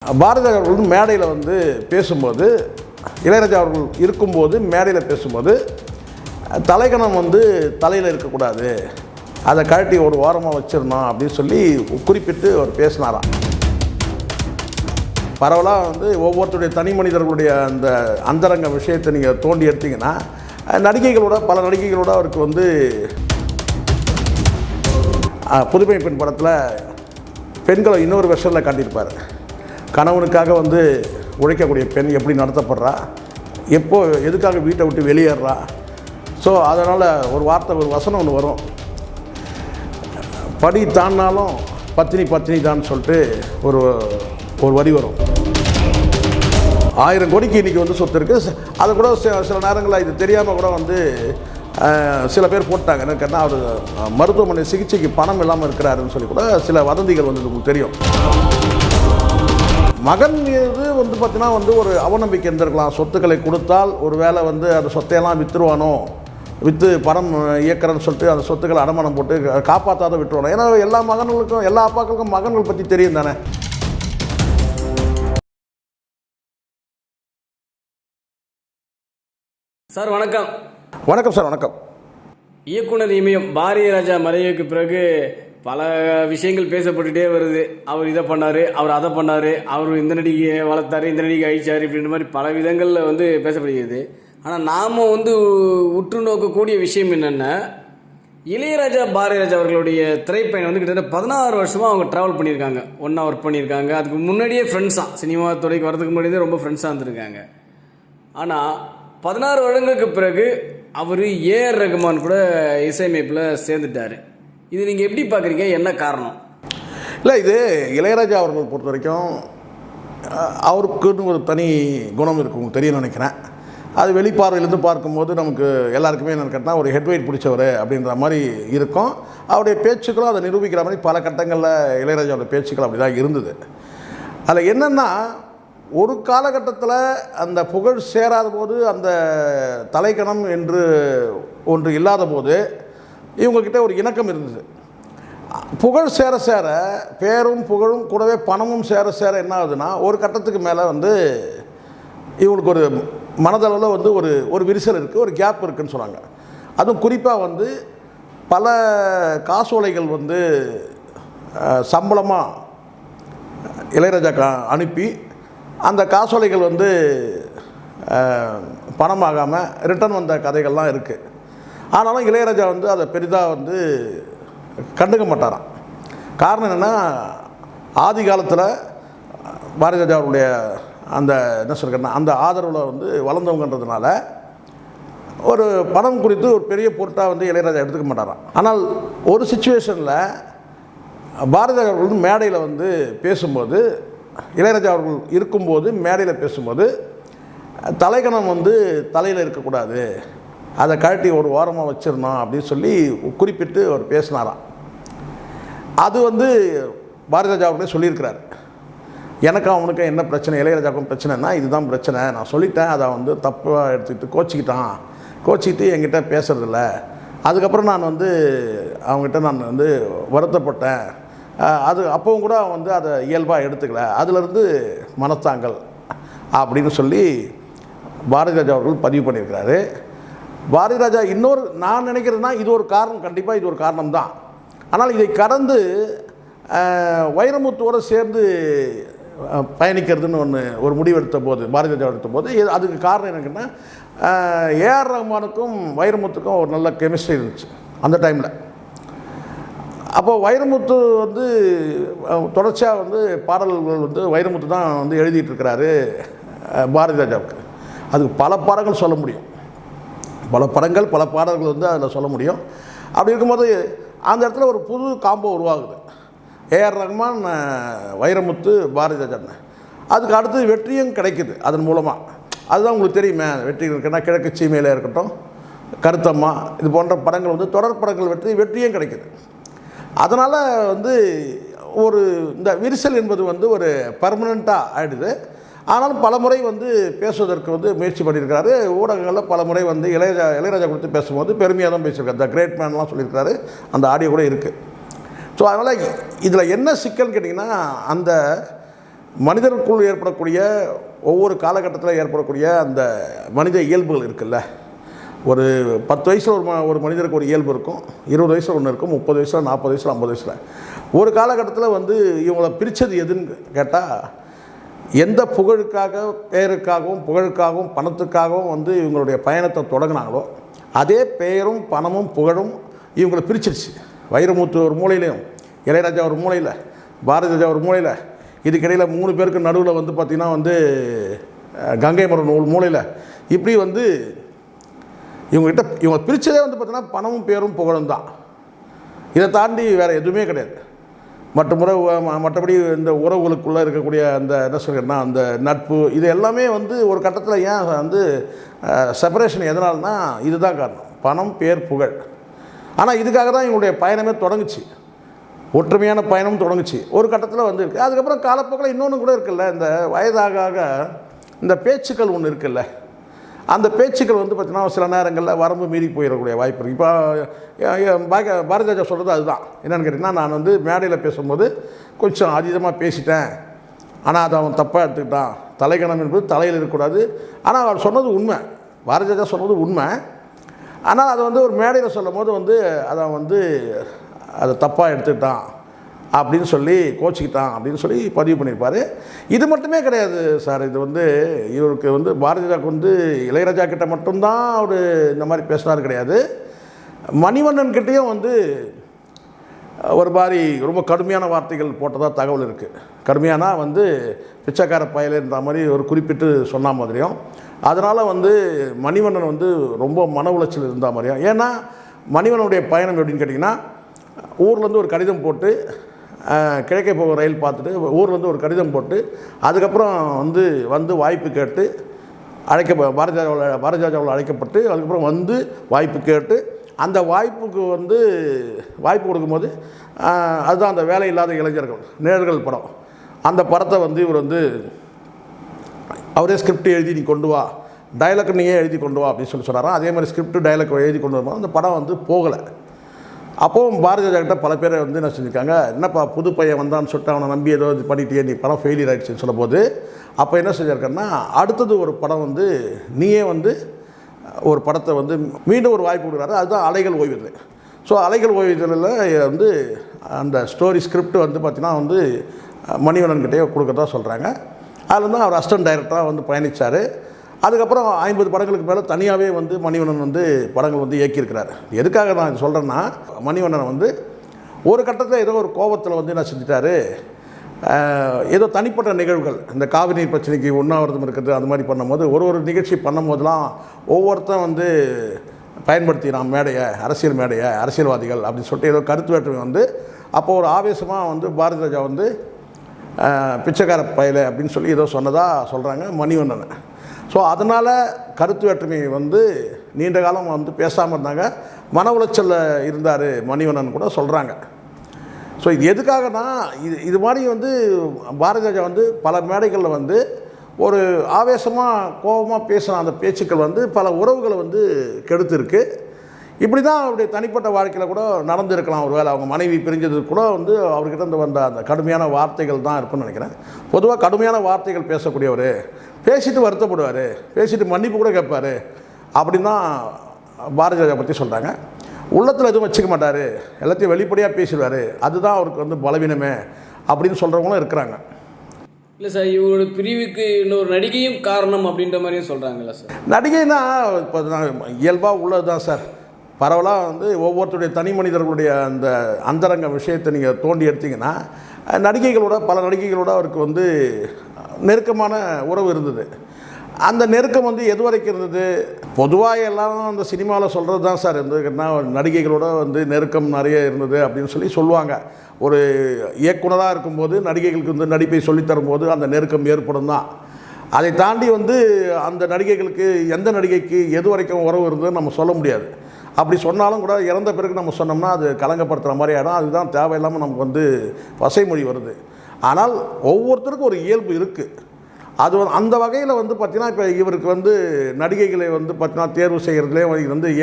பாரதி அவர்கள் மேடையில் வந்து பேசும்போது, இளையராஜா அவர்கள் இருக்கும்போது மேடையில் பேசும்போது, தலைக்கணம் வந்து தலையில் இருக்கக்கூடாது, அதை கழட்டி ஒரு ஓரமாக வச்சிடணும் அப்படின்னு சொல்லி குறிப்பிட்டு அவர் பேசினாராம். பரவலாக வந்து ஒவ்வொருத்தருடைய தனி மனிதர்களுடைய அந்த அந்தரங்க விஷயத்தை நீங்கள் தோண்டி எடுத்தீங்கன்னா, பல நடிகைகளோட அவருக்கு வந்து புதுமை பெண் படத்தில் பெண்களை இன்னொரு வெர்ஷனில் காட்டியிருப்பார். கணவனுக்காக வந்து உழைக்கக்கூடிய பெண் எப்படி நடத்தப்படுறா, எதுக்காக வீட்டை விட்டு வெளியேறா. ஸோ அதனால் ஒரு வசனம் ஒன்று வரும், படி தாண்டினாலும் பத்தினி தான் சொல்லிட்டு ஒரு வரி வரும். 1000 கோடிக்கு இன்றைக்கி வந்து சொத்து இருக்குது. அது கூட சில நேரங்களில் இது தெரியாமல் கூட வந்து சில பேர் போட்டாங்க. என்ன கேட்டால் அவர் மருத்துவமனை சிகிச்சைக்கு பணம் இல்லாமல் இருக்கிறாருன்னு சொல்லி கூட சில வதந்திகள் வந்து உங்களுக்கு தெரியும். மகன் மீது வந்து பார்த்திங்கன்னா வந்து ஒரு அவநம்பிக்கை இருந்திருக்கலாம். சொத்துக்களை கொடுத்தால் ஒரு வேளை வந்து அந்த சொத்தையெல்லாம் விற்று பணம் இயக்கிறன்னு சொல்லிட்டு அந்த சொத்துக்களை அடமானம் போட்டு காப்பாற்றாத விட்டுருவானோ. ஏன்னா எல்லா மகன்களுக்கும் எல்லா அப்பாக்களுக்கும் மகன்கள் பற்றி தெரியும் தானே. சார் வணக்கம். வணக்கம் சார். வணக்கம். இயக்குனர் இமயம் பாரதி ராஜா மறைவுக்கு பிறகு பல விஷயங்கள் பேசப்பட்டுகிட்டே வருது. அவர் இதை பண்ணார், அவர் அதை பண்ணார், அவர் இந்த நடிகையை வளர்த்தாரு, இந்த நடிகை அழிச்சார், இப்படின்ற மாதிரி பல விதங்களில் வந்து பேசப்படுகிறது. ஆனால் நாம் வந்து உற்று நோக்கக்கூடிய விஷயம் என்னென்னா, இளையராஜா பாரதி ராஜா அவர்களுடைய திரைப்பயணம் வந்து கிட்டத்தட்ட 16 வருஷமாக அவங்க ட்ராவல் பண்ணியிருக்காங்க, ஒன்றா ஒர்க் பண்ணியிருக்காங்க. அதுக்கு முன்னாடியே ஃப்ரெண்ட்ஸாக, சினிமா துறைக்கு வரதுக்கு முன்னாடியே ரொம்ப ஃப்ரெண்ட்ஸாக இருந்திருக்காங்க. ஆனால் 16 வருடங்களுக்கு பிறகு அவர் ஏஆர் ரகுமான் கூட இசையமைப்பில் சேர்ந்துட்டார். இது நீங்கள் எப்படி பார்க்குறீங்க? என்ன காரணம்? இல்லை, இது இளையராஜா அவர்கள் பொறுத்த வரைக்கும் அவருக்குன்னு ஒரு தனி குணம் இருக்குது, உங்களுக்கு தெரியும் நினைக்கிறேன். அது வெளிப்பார்வையிலேருந்து பார்க்கும்போது நமக்கு எல்லாருக்குமே என்ன கேட்டால் ஒரு ஹெட்வெயிட் பிடிச்சவர் அப்படின்ற மாதிரி இருக்கும். அவருடைய பேச்சுக்களும் அதை நிரூபிக்கிற மாதிரி பல கட்டங்களில் இளையராஜாவோட பேச்சுக்கள் அப்படி தான் இருந்தது. அதில் என்னென்னா, ஒரு காலகட்டத்தில் அந்த புகழ் சேராத போது, அந்த தலைக்கணம் என்று ஒன்று இல்லாத போது இவங்கக்கிட்ட ஒரு இணக்கம் இருந்தது. புகழ் சேர சேர பேரும் புகழும் கூடவே பணமும் சேர என்ன ஆகுதுன்னா, ஒரு கட்டத்துக்கு மேலே வந்து இவங்களுக்கு ஒரு மனதளவில் வந்து ஒரு விரிசல் இருக்குது, ஒரு கேப் இருக்குதுன்னு சொன்னாங்க. அதுவும் குறிப்பாக வந்து பல காசோலைகள் வந்து சம்பளமாக இளையராஜா அனுப்பி அந்த காசோலைகள் வந்து பணமாகாமல் ரிட்டர்ன் வந்த கதைகள்லாம் இருக்குது. ஆனாலும் இளையராஜா வந்து அதை பெரிதாக வந்து கண்டுக்க மாட்டாராம். காரணம் என்னென்னா, ஆதி காலத்தில் பாரதி ராஜா அவருடைய அந்த என்ன சொல்கிறேன்னா அந்த ஆதரவில் வந்து வளர்ந்தவங்கன்றதுனால ஒரு பணம் குறித்து ஒரு பெரிய பொருட்டாக வந்து இளையராஜா எடுத்துக்க மாட்டாராம். ஆனால் ஒரு சிச்சுவேஷனில் பாரதி ராஜா அவர்கள் மேடையில் வந்து பேசும்போது, இளையராஜா அவர்கள் இருக்கும்போது மேடையில் பேசும்போது, தலைக்கணம் வந்து தலையில் இருக்கக்கூடாது, அதை கழட்டி ஒரு ஓரமாக வச்சிடணும் அப்படின்னு சொல்லி குறிப்பிட்டு அவர் பேசினாராம். அது வந்து பாரதி ராஜா அவர்களே சொல்லியிருக்கிறார். எனக்கும் அவனுக்கும் என்ன பிரச்சனை, இளையராஜாவுக்கும் பிரச்சனைனா இதுதான் பிரச்சனை, நான் சொல்லிட்டேன், அதை வந்து தப்பாக எடுத்துக்கிட்டு கோச்சிக்கிட்டு என்கிட்ட பேசுறதில்ல. அதுக்கப்புறம் நான் வந்து அவங்ககிட்ட நான் வந்து வருத்தப்பட்டேன். அது அப்பவும் கூட வந்து அதை இயல்பாக எடுத்துக்கல, அதிலிருந்து மனத்தாங்கள் அப்படின்னு சொல்லி பாரதி ராஜா அவர்கள் பதிவு பண்ணியிருக்கிறாரு. பாரதி ராஜா நான் நினைக்கிறதுனா இது ஒரு காரணம், கண்டிப்பாக இது ஒரு காரணம் தான். ஆனால் இதை கடந்து வைரமுத்துவோடு சேர்ந்து பயணிக்கிறதுன்னு ஒரு முடிவெடுத்த போது, பாரதி ராஜா எடுத்த போது, அதுக்கு காரணம் என்னன்னா, ஏஆர் ரகுமானுக்கும் வைரமுத்துக்கும் ஒரு நல்ல கெமிஸ்ட்ரி இருந்துச்சு அந்த டைமில். அப்போது வைரமுத்து வந்து தொடர்ச்சியாக வந்து பாடல்கள் வந்து வைரமுத்து தான் வந்து எழுதிட்டுருக்கிறாரு பாரதி ராஜாவுக்கு. அதுக்கு பல பாடல்கள் சொல்ல முடியும், பல பாடல்கள் வந்து அதில் சொல்ல முடியும். அப்படி இருக்கும்போது அந்த இடத்துல ஒரு புது காம்போ உருவாகுது, ஏஆர் ரகுமான் வைரமுத்து பாரதி ராஜா. அதுக்கு அடுத்து வெற்றியும் கிடைக்குது அதன் மூலமாக. அதுதான் உங்களுக்கு தெரியுமே, வெற்றி இருக்குன்னா கிழக்கு சீமையில் இருக்கட்டும், கருத்தம்மா, இது போன்ற படங்கள் வந்து தொடர் படங்கள் வெற்றியும் கிடைக்குது. அதனால் வந்து இந்த விரிசல் என்பது வந்து ஒரு பர்மனெண்ட்டாக ஆகிடுது. ஆனாலும் பல முறை வந்து பேசுவதற்கு வந்து முயற்சி பண்ணியிருக்காரு. ஊடகங்களில் பல முறை வந்து இளையராஜா கொடுத்து பேசும்போது பெருமையாக தான் பேசியிருக்காரு. த கிரேட் மேன்லாம் சொல்லியிருக்காரு, அந்த ஆடியோ கூட இருக்குது. ஸோ அதனால் இதில் என்ன சிக்கல்னு கேட்டிங்கன்னா, அந்த மனிதருக்குள் ஏற்படக்கூடிய ஒவ்வொரு காலகட்டத்தில் ஏற்படக்கூடிய அந்த மனித இயல்புகள் இருக்குல்ல, ஒரு 10 வயசில் ஒரு மனிதருக்கு ஒரு இயல்பு இருக்கும், 20 வயசில் ஒன்று இருக்கும், 30 வயசில், 40 வயசில், 50 வயசில். ஒரு காலகட்டத்தில் வந்து இவங்களை பிரித்தது எதுன்னு கேட்டால், எந்த புகழுக்காக, பெயருக்காகவும் புகழுக்காகவும் பணத்துக்காகவும் வந்து இவங்களுடைய பயணத்தை தொடங்கினாங்களோ அதே பெயரும் பணமும் புகழும் இவங்களை பிரிச்சிருச்சு. வைரமுத்து ஒரு மூலையிலையும், இளையராஜா ஒரு மூலையில், பாரதி ராஜா ஒரு மூலையில், இதுக்கிடையில் 3 பேருக்கு நடுவில் வந்து பார்த்திங்கன்னா வந்து கங்கை மரன் ஒரு மூலையில், இப்படி வந்து இவங்க பிரித்ததே வந்து பார்த்திங்கன்னா பணமும் பேரும் புகழும் தான். இதை தாண்டி வேறு எதுவுமே கிடையாது. மற்றபடி இந்த உறவுகளுக்குள்ளே இருக்கக்கூடிய அந்த என்ன சொல்கிறேன்னா அந்த நட்பு, இது எல்லாமே வந்து ஒரு கட்டத்தில் ஏன் வந்து செப்பரேஷன் எதனால்னா இதுதான் காரணம், பணம் பேர் புகழ். ஆனால் இதுக்காக தான் இவங்களுடைய பயணமே தொடங்குச்சு, ஒற்றுமையான பயணம் தொடங்குச்சு. ஒரு கட்டத்தில் வந்து இருக்குது. அதுக்கப்புறம் காலப்போக்கில் இன்னொன்று கூட இருக்குல்ல, இந்த வயதாக இந்த பேச்சுக்கள் ஒன்று இருக்குல்ல, அந்த பேச்சுக்கள் வந்து பார்த்திங்கன்னா சில நேரங்களில் வரம்பு மீறி போயிடக்கூடிய வாய்ப்பு இருக்குது. இப்போ பாரதி ராஜா சொல்கிறது அதுதான். என்னென்னு கேட்டிங்கன்னா, நான் வந்து மேடையில் பேசும்போது கொஞ்சம் அதீதமாக பேசிட்டேன், ஆனால் அதை அவன் தப்பாக எடுத்துக்கிட்டான், தலைக்கணம் என்பது தலையில் இருக்கக்கூடாது. ஆனால் அவர் சொன்னது உண்மை, பாரதி ராஜா சொன்னது உண்மை. ஆனால் அதை வந்து ஒரு மேடையில் சொல்லும் போது வந்து அதை தப்பாக எடுத்துக்கிட்டான் அப்படின்னு சொல்லி கோச்சிக்கிட்டான் அப்படின்னு சொல்லி பதிவு பண்ணியிருப்பார். இது மட்டுமே கிடையாது சார், இது வந்து இவருக்கு வந்து பாரதிராஜாவுக்கு வந்து இளையராஜா கிட்ட மட்டும்தான் அவர் இந்த மாதிரி பேசினார் கிடையாது, மணிவண்ணன் கிட்டேயும் வந்து ஒரு மாதிரி ரொம்ப கடுமையான வார்த்தைகள் போட்டதாக தகவல் இருக்குது. கடுமையானா வந்து பிச்சைக்கார பயல் இருந்த மாதிரி ஒரு குறிப்பிட்டு சொன்ன மாதிரியும், அதனால் வந்து மணிவண்ணன் வந்து ரொம்ப மன உளைச்சல் இருந்த மாதிரியும். ஏன்னா மணிவண்ணனுடைய பயணம் எப்படின்னு கேட்டிங்கன்னா, ஊர்லேருந்து ஒரு கடிதம் போட்டு, கிழக்கே போகிற ரயில் பார்த்துட்டு ஊர்லேருந்து ஒரு கடிதம் போட்டு, அதுக்கப்புறம் வந்து வாய்ப்பு கேட்டு பாரதி ராஜாவால் அழைக்கப்பட்டு, அதுக்கப்புறம் வந்து வாய்ப்பு கேட்டு, அந்த வாய்ப்புக்கு வாய்ப்பு கொடுக்கும்போது அதுதான் அந்த வேலை இல்லாத இளைஞர்கள் நேர்கள் படம். அந்த படத்தை இவர் அவரே ஸ்கிரிப்ட் எழுதி நீ கொண்டு வா, டைலாக் நீயே எழுதி கொண்டு வா அப்படின்னு சொல்லி சொன்னாராம். அதே மாதிரி ஸ்கிரிப்ட் டைலாக் எழுதி கொண்டு வரும்போது அந்த படம் போகலை. அப்போவும் பாரதி ராஜா கிட்ட பல பேர் என்ன செஞ்சுருக்காங்க, என்னப்பா புது பையன் வந்தான்னு சொல்லிட்டு அவனை நம்பி ஏதோ இது பண்ணிட்டே நீ படம் ஃபெயிலியர் ஆகிடுச்சின்னு சொல்லும் போது, அப்போ என்ன செஞ்சுருக்கேன்னா, அடுத்தது ஒரு படம் நீயே ஒரு படத்தை மீண்டும் ஒரு வாய்ப்பு கொடுக்குறாரு. அதுதான் அலைகள் ஓய்வுதல். ஸோ அலைகள் ஓய்வுதலில் அந்த ஸ்டோரி ஸ்கிரிப்ட் பார்த்திங்கன்னா மணிவண்ணன்கிட்டே கொடுக்கறதா சொல்கிறாங்க. அதில் தான் அவர் அசிஸ்டன்ட் டைரக்டராக பயணித்தார். அதுக்கப்புறம் 50 படங்களுக்கு மேலே தனியாகவே மணிவண்ணன் படங்கள் இயக்கியிருக்கிறார். எதுக்காக நான் இது சொல்கிறேன்னா, மணிவண்ணன் ஒரு கட்டத்தில் ஏதோ ஒரு கோபத்தில் என்ன செஞ்சிட்டாரு, ஏதோ தனிப்பட்ட நிகழ்வுகள், இந்த காவிரி நீர் பிரச்சனைக்கு உண்ணாவிரதம் இருக்கிறது, அது மாதிரி பண்ணும்போது ஒரு நிகழ்ச்சி பண்ணும்போதெல்லாம் ஒவ்வொருத்தன் பயன்படுத்தினான் மேடையை, அரசியல் மேடையை, அரசியல்வாதிகள் அப்படின்னு சொல்லிட்டு ஏதோ கருத்து வேற்றுமை அப்போ ஒரு ஆவேசமாக பாரதி ராஜா பிச்சைக்கார பயலை அப்படின்னு சொல்லி ஏதோ சொன்னதாக சொல்கிறாங்க மணிவண்ணனை. ஸோ அதனால் கருத்து வேற்றுமை நீண்ட காலம் பேசாமல் இருந்தாங்க, மன உளைச்சலில் இருந்தார் மணிவண்ணன் கூட சொல்கிறாங்க. ஸோ இது எதுக்காகனா, இது மாதிரி பாரதி ராஜா பல மேடைகளில் ஒரு ஆவேசமாக கோபமாக பேசின அந்த பேச்சுக்கள் பல உறவுகளை கெடுத்துருக்கு. இப்படி தான் அவருடைய தனிப்பட்ட வாழ்க்கையில் கூட நடந்திருக்கலாம். ஒரு வேளை அவங்க மனைவி பிரிஞ்சது கூட அவர்கிட்ட வந்த அந்த கடுமையான வார்த்தைகள் தான் இருக்குன்னு நினைக்கிறேன். பொதுவாக கடுமையான வார்த்தைகள் பேசக்கூடியவர், பேசிட்டு வருத்தப்படுவார், பேசிட்டு மன்னிப்பு கூட கேட்பார் அப்படின்னு தான் பாரதி ராஜா பற்றி சொல்கிறாங்க. உள்ளத்தில் எதுவும் வச்சுக்க மாட்டார், எல்லாத்தையும் வெளிப்படையாக பேசிடுவார், அதுதான் அவருக்கு பலவீனமே அப்படின்னு சொல்கிறவங்களும் இருக்கிறாங்க. இல்லை சார், இவரோட பிரிவுக்கு இன்னொரு நடிகையும் காரணம் அப்படின்ற மாதிரியும் சொல்கிறாங்கல்ல சார். நடிகைனா இப்போ இயல்பாக உள்ளது தான் சார். பரவலாக ஒவ்வொருத்தருடைய தனி மனிதர்களுடைய அந்த அந்தரங்க விஷயத்தை நீங்கள் தோண்டி எடுத்திங்கன்னா, பல நடிகைகளோட அவருக்கு நெருக்கமான உறவு இருந்தது. அந்த நெருக்கம் எது வரைக்கும் இருந்தது, பொதுவாக எல்லாரும் அந்த சினிமாவில் சொல்கிறது தான் சார் நடிகைகளோட நெருக்கம் நிறைய இருந்தது அப்படின்னு சொல்லுவாங்க. ஒரு இயக்குனராக இருக்கும்போது நடிகைகளுக்கு நடிப்பை சொல்லித்தரும்போது அந்த நெருக்கம் ஏற்படும் தான். அதை தாண்டி அந்த நடிகைகளுக்கு எந்த நடிகைக்கு எது வரைக்கும் உறவு இருந்ததுன்னு நம்ம சொல்ல முடியாது. அப்படி சொன்னாலும் கூட இறந்த பிறகு நம்ம சொன்னோம்னா அது கலங்கப்படுத்துகிற மாதிரி ஆகிடும். அதுதான் தேவையில்லாமல் நமக்கு வசைமொழி வருது. ஆனால் ஒவ்வொருத்தருக்கும் ஒரு இயல்பு இருக்குது. அது அந்த வகையில் பார்த்திங்கன்னா, இப்போ இவருக்கு நடிகைகளை பார்த்திங்கன்னா தேர்வு செய்கிறதுலே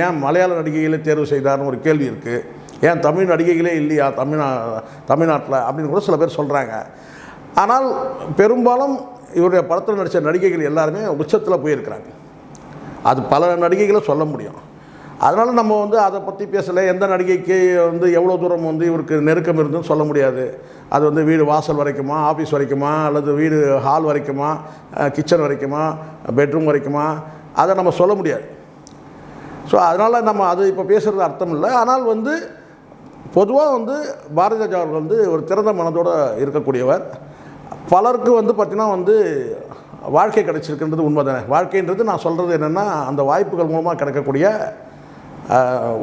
ஏன் மலையாள நடிகைகளே தேர்வு செய்தார்னு ஒரு கேள்வி இருக்குது. ஏன் தமிழ் நடிகைகளே இல்லையா தமிழ்நாட்டில் அப்படின்னு கூட சில பேர் சொல்கிறாங்க. ஆனால் பெரும்பாலும் இவருடைய படத்தில் நடித்த நடிகைகள் எல்லாருமே உச்சத்தில் போயிருக்கிறாங்க. அது பல நடிகைகளை சொல்ல முடியும். அதனால் நம்ம வந்து அதை பற்றி பேசலை. எந்த நடிகைக்கு வந்து எவ்வளோ தூரம் வந்து இவருக்கு நெருக்கம் இருந்துன்னு சொல்ல முடியாது. அது வந்து வீடு வாசல் வரைக்குமா, ஆஃபீஸ் வரைக்குமா, அல்லது வீடு ஹால் வரைக்குமா, கிச்சன் வரைக்குமா, பெட்ரூம் வரைக்குமா, அதை நம்ம சொல்ல முடியாது. ஸோ அதனால் நம்ம அது இப்போ பேசுகிறது அர்த்தம் இல்லை. ஆனால் வந்து பொதுவாக வந்து பாரதி ராஜா அவர்கள் வந்து ஒரு திறந்த மனதோடு இருக்கக்கூடியவர். பலருக்கு வந்து பார்த்திங்கன்னா வந்து வாழ்க்கை கிடைச்சிருக்குன்றது உண்மை தானே. வாழ்க்கைன்றது நான் சொல்கிறது என்னென்னா, அந்த வாய்ப்புகள் மூலமாக கிடைக்கக்கூடிய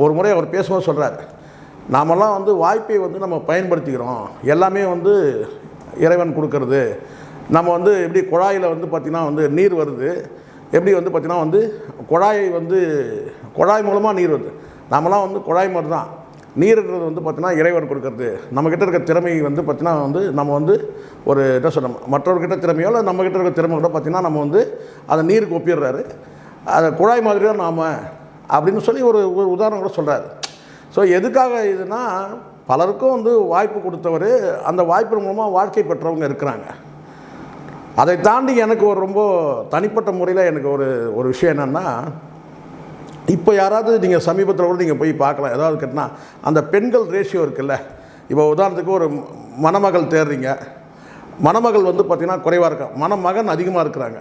ஒரு முறை அவர் பேசும்போது சொல்கிறார், நாமெல்லாம் வந்து வாய்ப்பை வந்து நம்ம பயன்படுத்திக்கிறோம், எல்லாமே வந்து இறைவன் கொடுக்கறது. நம்ம வந்து எப்படி குழாயில் வந்து பார்த்திங்கன்னா வந்து நீர் வருது, எப்படி வந்து பார்த்திங்கன்னா வந்து குழாய் மூலமாக நீர் வருது. நாமெல்லாம் வந்து குழாய் மாதிரி தான். நீர்ன்றது வந்து பார்த்திங்கன்னா இறைவன் கொடுக்கறது. நம்மக்கிட்ட இருக்க திறமை வந்து பார்த்திங்கன்னா வந்து நம்ம வந்து ஒரு என்ன சொல்லணும், மற்றவர்கிட்ட திறமையோ இல்லை நம்மக்கிட்ட இருக்க திறமை கூட பார்த்திங்கன்னா நம்ம வந்து அதை நீருக்கு ஒப்பிடுறாரு. அதை குழாய் மாதிரி தான் நாம் அப்படின்னு சொல்லி ஒரு உதாரணம் கூட சொல்கிறாரு. ஸோ எதுக்காக இதுனா, பலருக்கும் வந்து வாய்ப்பு கொடுத்தவர், அந்த வாய்ப்பு மூலமாக வாழ்க்கை பெற்றவங்க இருக்கிறாங்க. அதை தாண்டி எனக்கு ஒரு ரொம்ப தனிப்பட்ட முறையில் எனக்கு ஒரு விஷயம் என்னென்னா, இப்போ யாராவது நீங்கள் சமீபத்தில் கூட நீங்கள் போய் பார்க்கலாம், ஏதாவது கேட்டினா அந்த பெண்கள் ரேஷியோ இருக்குல்ல. இப்போ உதாரணத்துக்கு ஒரு மணமகள் தேடுறீங்க, மணமகள் வந்து பார்த்திங்கன்னா குறைவாக இருக்காங்க, மணமகன் அதிகமாக இருக்கிறாங்க.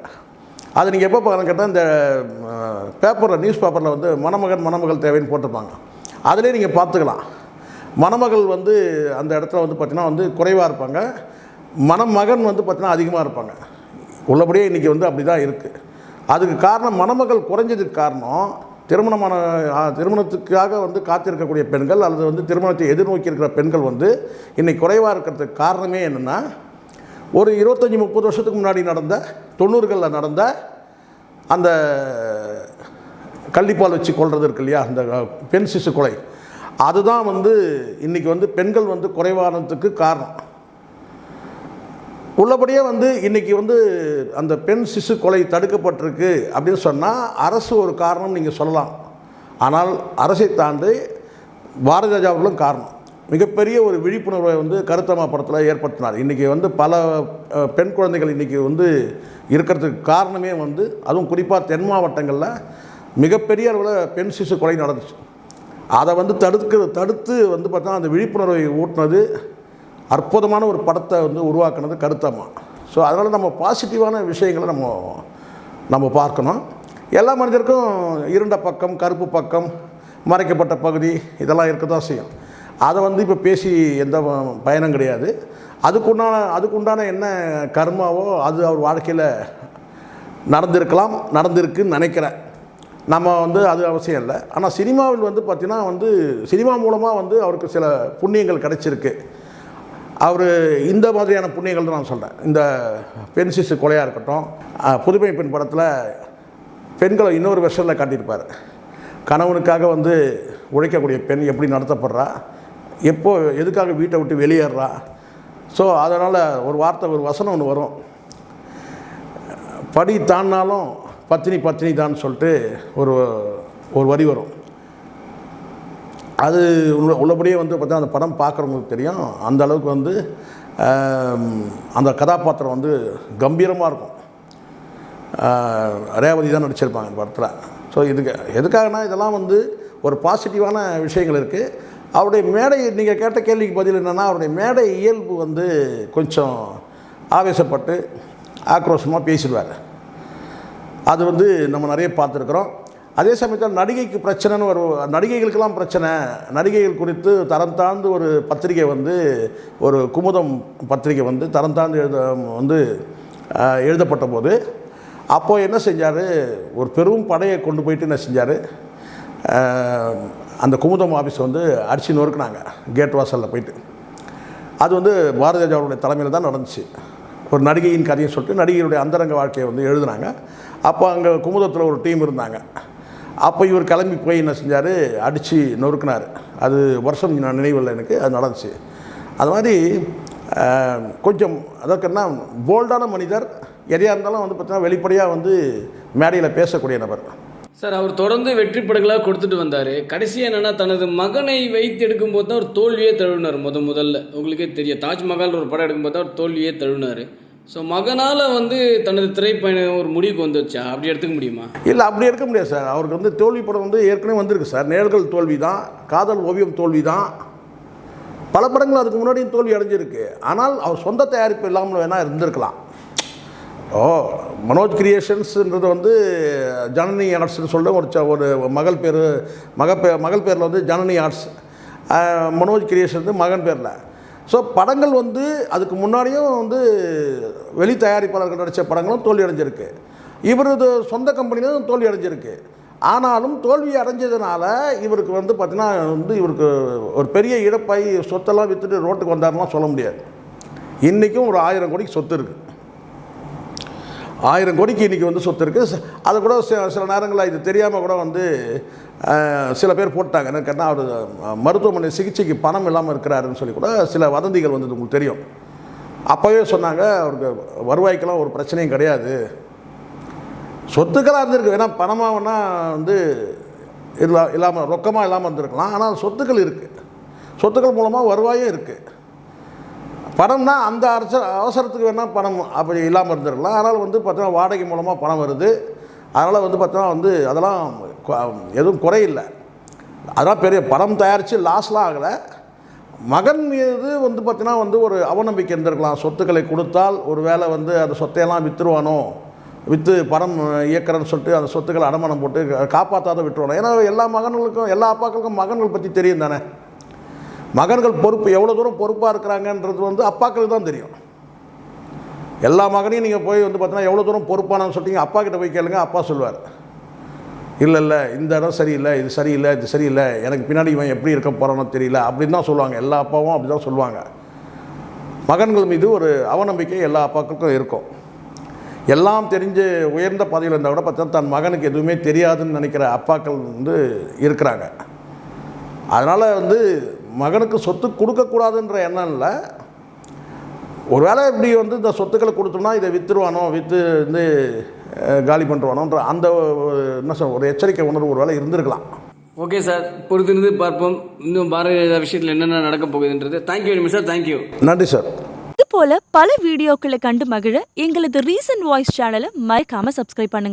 அது நீங்கள் எப்போ பார்க்கலாம் கேட்டால், இந்த பேப்பரில் நியூஸ் பேப்பரில் வந்து மணமகள் தேவைன்னு போட்டிருப்பாங்க. அதிலே நீங்கள் பார்த்துக்கலாம். மணமகள் வந்து அந்த இடத்துல வந்து பார்த்திங்கன்னா வந்து குறைவாக இருப்பாங்க, மணமகன் வந்து பார்த்திங்கன்னா அதிகமாக இருப்பாங்க. உள்ளபடியே இன்றைக்கி வந்து அப்படி தான் இருக்குது. அதுக்கு காரணம், மணமகள் குறைஞ்சதுக்கு காரணம் திருமணத்துக்காக வந்து காத்திருக்கக்கூடிய பெண்கள் அல்லது வந்து திருமணத்தை எதிர்நோக்கி இருக்கிற பெண்கள் வந்து இன்றைக்கி குறைவாக இருக்கிறதுக்கு காரணமே என்னென்னா, ஒரு 25-30 வருஷத்துக்கு முன்னாடி நடந்த 90களில் நடந்த அந்த கள்ளிப்பால் வச்சு கொள்வது இருக்கு இல்லையா, அந்த பெண் சிசு கொலை, அதுதான் வந்து இன்றைக்கி வந்து பெண்கள் வந்து குறைவானதுக்கு காரணம். உள்ளபடியே வந்து இன்றைக்கி வந்து அந்த பெண் சிசு கொலை தடுக்கப்பட்டிருக்கு அப்படின்னு சொன்னால் அரசு ஒரு காரணம் நீங்கள் சொல்லலாம். ஆனால் அரசை தாண்டி பாரதி ராஜா அவர்களும் காரணம். மிகப்பெரிய ஒரு விழிப்புணர்வை வந்து கருத்தம்மா படத்தில் ஏற்படுத்தினார். இன்றைக்கி வந்து பல பெண் குழந்தைகள் இன்றைக்கி வந்து இருக்கிறதுக்கு காரணமே வந்து, அதுவும் குறிப்பாக தென் மாவட்டங்களில் மிகப்பெரிய அளவில் பெண் சிசு கொலை நடந்துச்சு. அதை வந்து தடுத்து வந்து பார்த்தா அந்த விழிப்புணர்வை ஊட்டினது, அற்புதமான ஒரு படத்தை வந்து உருவாக்குனது கருத்தம்மா. ஸோ அதனால் நம்ம பாசிட்டிவான விஷயங்களை நம்ம பார்க்கணும். எல்லா மனிதருக்கும் இருண்ட பக்கம், கருப்பு பக்கம், மறைக்கப்பட்ட பகுதி இதெல்லாம் இருக்க தான் செய்யும். அதை வந்து இப்போ பேசி எந்த பயனும் கிடையாது. அதுக்குண்டான என்ன கர்மாவோ அது அவர் வாழ்க்கையில் நடந்திருக்குன்னு நினைக்கிறேன். நம்ம வந்து அது அவசியம் இல்லை. ஆனால் சினிமாவில் வந்து பார்த்திங்கன்னா வந்து சினிமா மூலமாக வந்து அவருக்கு சில புண்ணியங்கள் கிடைச்சிருக்கு. அவர் இந்த மாதிரியான புண்ணியங்கள் தான் நான் சொல்கிறேன். இந்த பெண் சிசு கொலையாக இருக்கட்டும், புதுமை பெண் படத்தில் பெண்களை இன்னொரு வெர்ஷனில் காட்டியிருப்பார். கணவனுக்காக வந்து உழைக்கக்கூடிய பெண் எப்படி நடத்தப்படுறா, எதுக்காக வீட்டை விட்டு வெளியேறா. ஸோ அதனால் ஒரு வசனம் ஒன்று வரும், படி தாண்டினாலும் பத்தினி தான் சொல்லிட்டு ஒரு வரி வரும். அது உள்ளபடியே வந்து பார்த்தா அந்த படம் பார்க்குறவங்களுக்கு தெரியும். அந்த அளவுக்கு வந்து அந்த கதாபாத்திரம் வந்து கம்பீரமாக இருக்கும். ரேவதி தான் நடிச்சிருப்பாங்க இந்த படத்தில். ஸோ எதுக்காகனா இதெல்லாம் வந்து ஒரு பாசிட்டிவான விஷயங்கள் இருக்குது. அவருடைய மேடை, நீங்கள் கேட்ட கேள்விக்கு பதில் என்னென்னா, அவருடைய மேடை இயல்பு வந்து கொஞ்சம் ஆவேசப்பட்டு ஆக்ரோஷமாக பேசிடுவார். அது வந்து நம்ம நிறைய பார்த்துருக்குறோம். அதே சமயத்தில் நடிகைக்கு பிரச்சனைன்னு நடிகைகளுக்கெல்லாம் பிரச்சனை. நடிகைகள் குறித்து தரம் தாழ்ந்து ஒரு பத்திரிகை வந்து, ஒரு குமுதம் பத்திரிகை வந்து தரம் தாழ்ந்து எழுதப்பட்ட போது, அப்போது என்ன செஞ்சார், ஒரு பெரும் படையை கொண்டு போயிட்டு என்ன செஞ்சார், அந்த குமுதம் ஆஃபீஸ் வந்து அடித்து நொறுக்குனாங்க கேட் வாசலில் போயிட்டு. அது வந்து பாரதி ராஜா அவருடைய தலைமையில் தான் நடந்துச்சு. ஒரு நடிகையின் கதையை சொல்லிட்டு நடிகையுடைய அந்தரங்க வாழ்க்கையை வந்து எழுதுனாங்க. அப்போ அங்கே குமுதத்தில் ஒரு டீம் இருந்தாங்க. அப்போ இவர் கிளம்பி போய் என்ன செஞ்சார், அடித்து நொறுக்குனார். அது வருஷம் நான் நினைவில்லை எனக்கு, அது நடந்துச்சு. அது மாதிரி கொஞ்சம் அதற்குன்னா போல்டான மனிதர், எதையாக இருந்தாலும் வந்து பார்த்தீங்கன்னா வெளிப்படையாக வந்து மேடையில் பேசக்கூடிய நபர். சார் அவர் தொடர்ந்து வெற்றி படங்களாக கொடுத்துட்டு வந்தார். கடைசியாக என்னென்னா தனது மகனை வைத்து எடுக்கும்போது தான் அவர் தோல்வியே தழுவினார். முதல்ல உங்களுக்கே தெரியும், தாஜ்மஹால் ஒரு படம் எடுக்கும்போது தான் அவர் தோல்வியே தழுவினார். ஸோ மகனால் வந்து தனது திரைப்பயணம் ஒரு முடிவுக்கு வந்துருச்சா, அப்படி எடுத்துக்க முடியுமா? இல்லை, அப்படி எடுக்க முடியாது சார். அவருக்கு வந்து தோல்வி படம் வந்து ஏற்கனவே வந்திருக்கு சார். நேர்கள் தோல்வி தான், காதல் ஓவியம் தோல்வி தான், பல படங்கள் அதுக்கு முன்னாடியும் தோல்வி அடைஞ்சிருக்கு. ஆனால் அவர் சொந்த தயாரிப்பு இல்லாமல் வேணால் இருந்திருக்கலாம். மனோஜ் கிரியேஷன்ஸுன்றது வந்து ஜனனி ஆர்ட்ஸ்னு சொல்லிட்டு ஒரு மகள் பேரில் வந்து ஜனனி ஆர்ட்ஸ், மனோஜ் கிரியேஷன் வந்து மகன் பேரில். ஸோ படங்கள் வந்து அதுக்கு முன்னாடியும் வந்து வெளி தயாரிப்பாளர்கள் நடித்த படங்களும் தோல்வி அடைஞ்சிருக்கு. இவரது சொந்த கம்பெனிலும் தோல்வி அடைஞ்சிருக்கு. ஆனாலும் தோல்வி அடைஞ்சதுனால இவருக்கு வந்து பார்த்திங்கன்னா வந்து இவருக்கு ஒரு பெரிய இழப்பாய் சொத்தெல்லாம் விற்றுட்டு ரோட்டுக்கு வந்தாருலாம் சொல்ல முடியாது. இன்றைக்கும் ஒரு 1000 கோடிக்கு சொத்து இருக்குது. 1000 கோடிக்கு இன்றைக்கி வந்து சொத்து இருக்குது. அதை கூட சில நேரங்களில் இது தெரியாமல் கூட வந்து சில பேர் போட்டாங்க. என்ன கேட்டால் அவர் மருத்துவமனை சிகிச்சைக்கு பணம் இல்லாமல் இருக்கிறாருன்னு சொல்லி கூட சில வதந்திகள் வந்து உங்களுக்கு தெரியும். அப்போவே சொன்னாங்க அவருக்கு வருவாய்க்கெல்லாம் ஒரு பிரச்சனையும் கிடையாது, சொத்துக்களாக இருந்திருக்கு. ஏன்னா பணமாக வேணால் வந்து இல்லாமல் ரொக்கமாக இல்லாமல் இருந்திருக்கலாம். ஆனால் சொத்துக்கள் இருக்குது, சொத்துக்கள் மூலமாக வருவாயும் இருக்குது. பணம்னா அந்த அவசரத்துக்கு வேணால் பணம் அப்படி இல்லாமல் இருந்திருக்கலாம். அதனால் வந்து பார்த்தோன்னா வாடகை மூலமாக பணம் வருது. அதனால் வந்து பார்த்தோன்னா வந்து அதெல்லாம் எதுவும் குறையில்லை. அதெல்லாம் பெரிய படம் தயாரித்து லாஸ்லாம் ஆகலை. மகன் மீது வந்து பார்த்தீங்கன்னா வந்து ஒரு அவநம்பிக்கை இருந்திருக்கலாம். சொத்துக்களை கொடுத்தால் ஒரு வேளை வந்து அந்த சொத்தையெல்லாம் விற்றுருவானோ, விற்று படம் இயக்கிறன்னு சொல்லிட்டு அந்த சொத்துக்களை அடமானம் போட்டு காப்பாற்றாத விட்டுருவானோ. ஏன்னா எல்லா மகன்களுக்கும் எல்லா அப்பாக்களுக்கும் மகன்கள் பற்றி தெரியும் தானே. மகன்கள் பொறுப்பு எவ்வளோ தூரம் பொறுப்பாக இருக்கிறாங்கன்றது வந்து அப்பாக்களுக்கு தான் தெரியும். எல்லா மகனையும் நீங்கள் போய் வந்து பார்த்தீங்கன்னா எவ்வளோ தூரம் பொறுப்பானு சொல்லிட்டீங்க, அப்பா கிட்ட போய் கேளுங்க, அப்பா சொல்லுவார், இல்லை இந்த இடம் சரியில்லை, இது சரியில்லை, இது சரியில்லை, எனக்கு பின்னாடி இவன் எப்படி இருக்க போகிறானோ தெரியல அப்படின்னு தான் சொல்லுவாங்க. எல்லா அப்பாவும் அப்படி தான் சொல்லுவாங்க. மகன்கள் மீது ஒரு அவநம்பிக்கை எல்லா அப்பாக்களுக்கும் இருக்கும். எல்லாம் தெரிஞ்சு உயர்ந்த பதவியில் இருந்தால் கூட பார்த்தா தன் மகனுக்கு எதுவுமே தெரியாதுன்னு நினைக்கிற அப்பாக்கள் வந்து இருக்கிறாங்க. அதனால் வந்து மகனுக்கு சொத்து கொடுக்கக்கூடாதுன்ற எண்ணம் இல்லை. ஒரு வேளை இப்படி வந்து இந்த சொத்துக்களை கொடுத்தோம்னா இதை விற்றுருவானோ, விற்று வந்து காலி பண்ணுவானோன்ற அந்த என்ன சொல்ல ஒரு எச்சரிக்கை உணர்வு ஒரு வேளை இருந்திருக்கலாம். ஓகே சார், பொறுத்திருந்து பார்ப்போம் இன்னும் பாரதிய விஷயத்தில் என்னென்ன நடக்க போகுதுன்றது. Thank you very much sir. Thank you. நன்றி சார். இது போல பல வீடியோக்களை கண்டு மகிழ எங்களது ரீசன்ட் வாய்ஸ் சேனலை மறக்காம சப்ஸ்கிரைப் பண்ணுங்க.